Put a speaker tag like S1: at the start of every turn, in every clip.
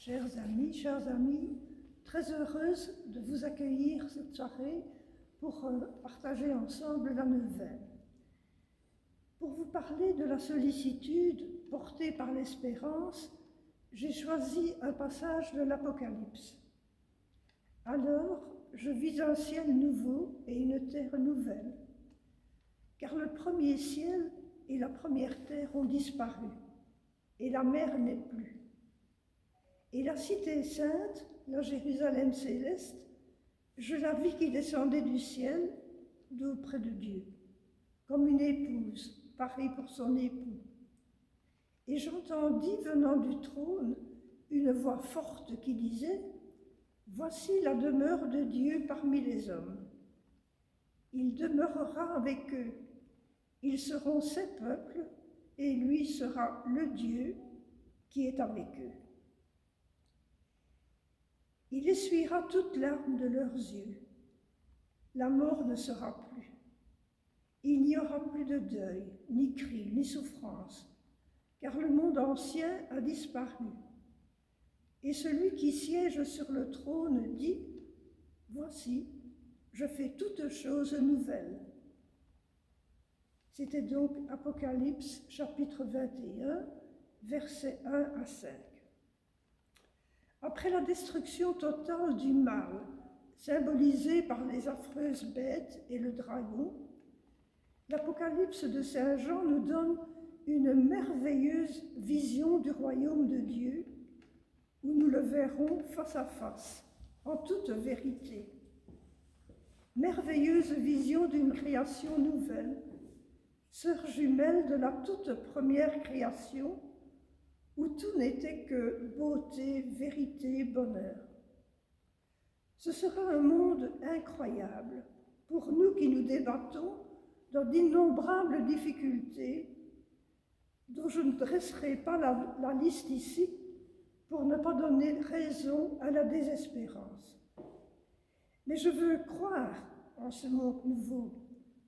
S1: Chers amis, très heureuse de vous accueillir cette soirée pour partager ensemble la neuvaine. Pour vous parler de la sollicitude portée par l'espérance, j'ai choisi un passage de l'Apocalypse. Alors, je vis un ciel nouveau et une terre nouvelle, car le premier ciel et la première terre ont disparu, et la mer n'est plus. Et la cité sainte, la Jérusalem céleste, je la vis qui descendait du ciel, d'auprès de Dieu, comme une épouse parée pour son époux. Et j'entendis venant du trône une voix forte qui disait « Voici la demeure de Dieu parmi les hommes. Il demeurera avec eux. Ils seront ses peuples, et lui sera le Dieu qui est avec eux. Il essuiera toute larme de leurs yeux. La mort ne sera plus. Il n'y aura plus de deuil, ni cri, ni souffrance, car le monde ancien a disparu. Et celui qui siège sur le trône dit « Voici, je fais toutes choses nouvelles. » C'était donc Apocalypse chapitre 21, versets 1 à 5. Après la destruction totale du mal, symbolisée par les affreuses bêtes et le dragon, l'Apocalypse de Saint Jean nous donne une merveilleuse vision du royaume de Dieu, où nous le verrons face à face, en toute vérité. Merveilleuse vision d'une création nouvelle, sœur jumelle de la toute première création, où tout n'était que beauté, vérité, bonheur. Ce sera un monde incroyable pour nous qui nous débattons dans d'innombrables difficultés dont je ne dresserai pas la liste ici pour ne pas donner raison à la désespérance. Mais je veux croire en ce monde nouveau,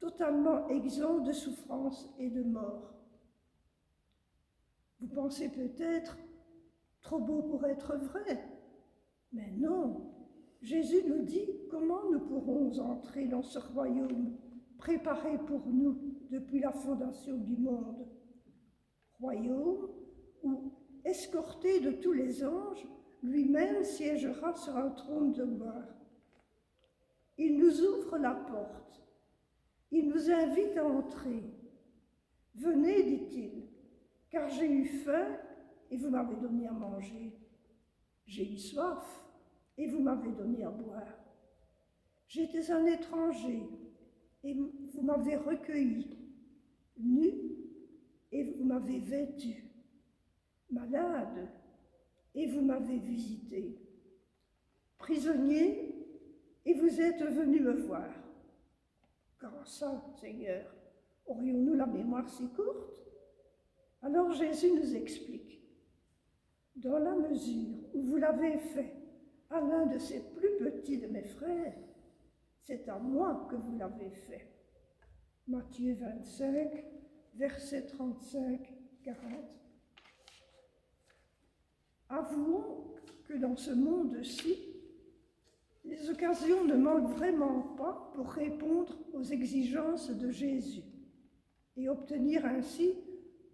S1: totalement exempt de souffrance et de mort. Vous pensez peut-être, trop beau pour être vrai, mais non. Jésus nous dit comment nous pourrons entrer dans ce royaume préparé pour nous depuis la fondation du monde. Royaume où, escorté de tous les anges, lui-même siégera sur un trône de gloire. Il nous ouvre la porte, il nous invite à entrer. Venez, dit-il, car j'ai eu faim et vous m'avez donné à manger. J'ai eu soif et vous m'avez donné à boire. J'étais un étranger et vous m'avez recueilli, nu et vous m'avez vêtu, malade et vous m'avez visité, prisonnier et vous êtes venu me voir. Comment ça, Seigneur, aurions-nous la mémoire si courte? Alors Jésus nous explique, dans la mesure où vous l'avez fait à l'un de ces plus petits de mes frères, c'est à moi que vous l'avez fait. Matthieu 25, versets 35-40. Avouons que dans ce monde-ci, les occasions ne manquent vraiment pas pour répondre aux exigences de Jésus et obtenir ainsi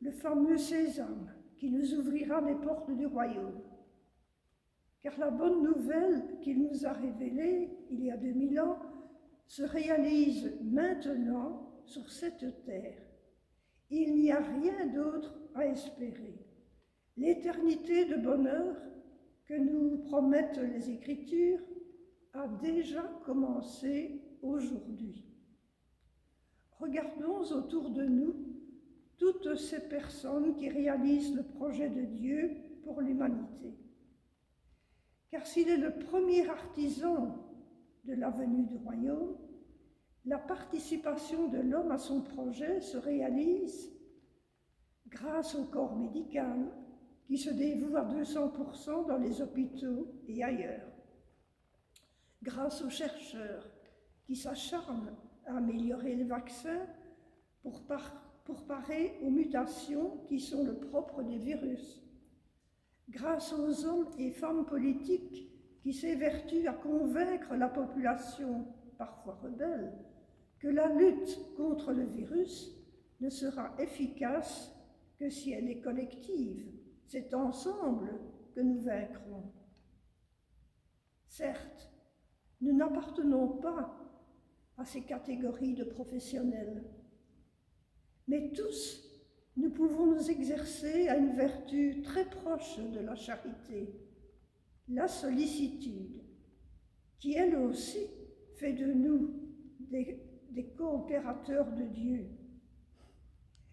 S1: le fameux sésame qui nous ouvrira les portes du royaume. Car la bonne nouvelle qu'il nous a révélée il y a 2000 ans se réalise maintenant sur cette terre. Il n'y a rien d'autre à espérer. L'éternité de bonheur que nous promettent les Écritures a déjà commencé aujourd'hui. Regardons autour de nous toutes ces personnes qui réalisent le projet de Dieu pour l'humanité. Car s'il est le premier artisan de la venue du royaume, la participation de l'homme à son projet se réalise grâce au corps médical qui se dévoue à 200% dans les hôpitaux et ailleurs, grâce aux chercheurs qui s'acharnent à améliorer les vaccins pour parer aux mutations qui sont le propre des virus, grâce aux hommes et femmes politiques qui s'évertuent à convaincre la population, parfois rebelle, que la lutte contre le virus ne sera efficace que si elle est collective. C'est ensemble que nous vaincrons. Certes, nous n'appartenons pas à ces catégories de professionnels, mais tous, nous pouvons nous exercer à une vertu très proche de la charité, la sollicitude, qui elle aussi fait de nous des coopérateurs de Dieu.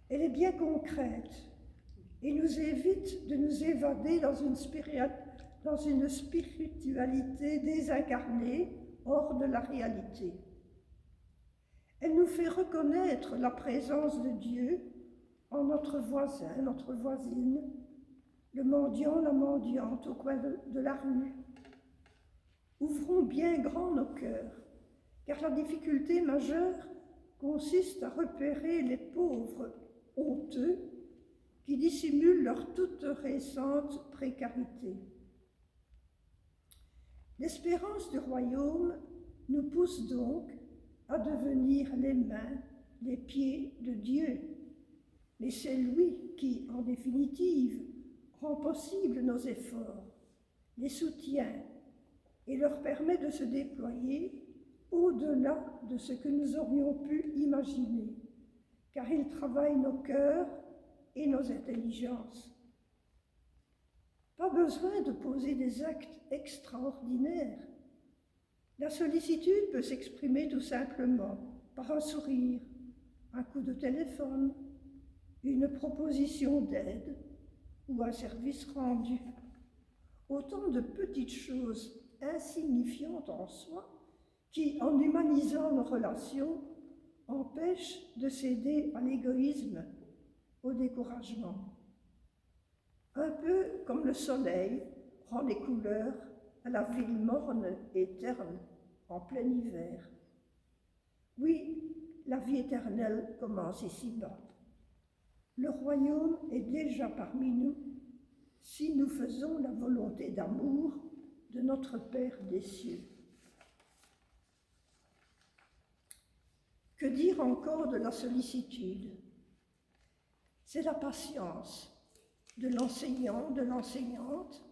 S1: Elle est bien concrète et nous évite de nous évader dans une spiritualité désincarnée, hors de la réalité. Elle nous fait reconnaître la présence de Dieu en notre voisin, notre voisine, le mendiant, la mendiante au coin de la rue. Ouvrons bien grand nos cœurs, car la difficulté majeure consiste à repérer les pauvres honteux qui dissimulent leur toute récente précarité. L'espérance du royaume nous pousse donc à devenir les mains, les pieds de Dieu. Mais c'est lui qui, en définitive, rend possible nos efforts, les soutient et leur permet de se déployer au-delà de ce que nous aurions pu imaginer, car il travaille nos cœurs et nos intelligences. Pas besoin de poser des actes extraordinaires. La sollicitude peut s'exprimer tout simplement par un sourire, un coup de téléphone, une proposition d'aide ou un service rendu. Autant de petites choses insignifiantes en soi qui, en humanisant nos relations, empêchent de céder à l'égoïsme, au découragement. Un peu comme le soleil rend les couleurs à la ville morne et terne en plein hiver. Oui, la vie éternelle commence ici-bas. Le royaume est déjà parmi nous si nous faisons la volonté d'amour de notre Père des cieux. Que dire encore de la sollicitude? C'est la patience de l'enseignant, de l'enseignante,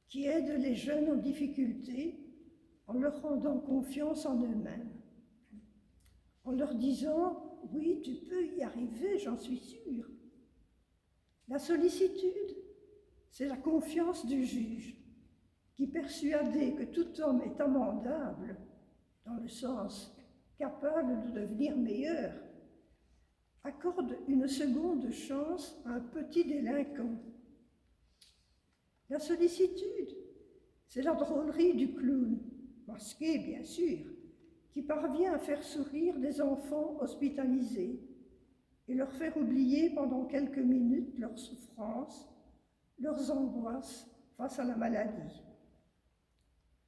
S1: qui aide les jeunes en difficulté en leur rendant confiance en eux-mêmes, en leur disant « oui, tu peux y arriver, j'en suis sûre ». La sollicitude, c'est la confiance du juge, qui, persuadé que tout homme est amendable, dans le sens capable de devenir meilleur, accorde une seconde chance à un petit délinquant. La sollicitude, c'est la drôlerie du clown, masqué bien sûr, qui parvient à faire sourire des enfants hospitalisés et leur faire oublier pendant quelques minutes leurs souffrances, leurs angoisses face à la maladie.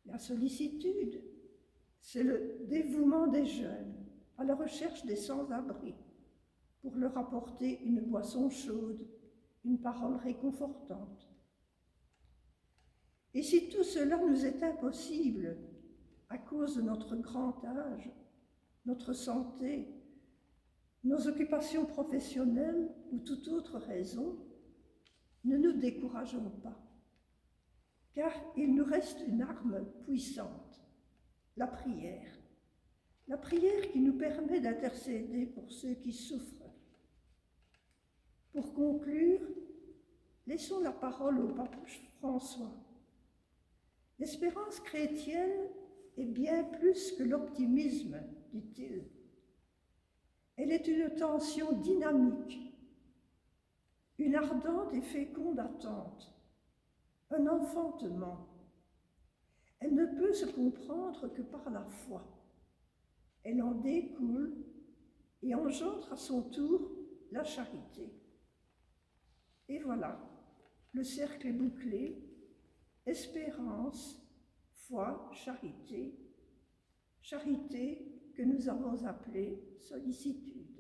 S1: La sollicitude, c'est le dévouement des jeunes à la recherche des sans-abri pour leur apporter une boisson chaude, une parole réconfortante. Et si tout cela nous est impossible à cause de notre grand âge, notre santé, nos occupations professionnelles ou toute autre raison, ne nous décourageons pas, car il nous reste une arme puissante, la prière. La prière qui nous permet d'intercéder pour ceux qui souffrent. Pour conclure, laissons la parole au pape François. L'espérance chrétienne est bien plus que l'optimisme, dit-il. Elle est une tension dynamique, une ardente et féconde attente, un enfantement. Elle ne peut se comprendre que par la foi. Elle en découle et engendre à son tour la charité. Et voilà, le cercle est bouclé. Espérance, foi, charité, charité que nous avons appelée sollicitude.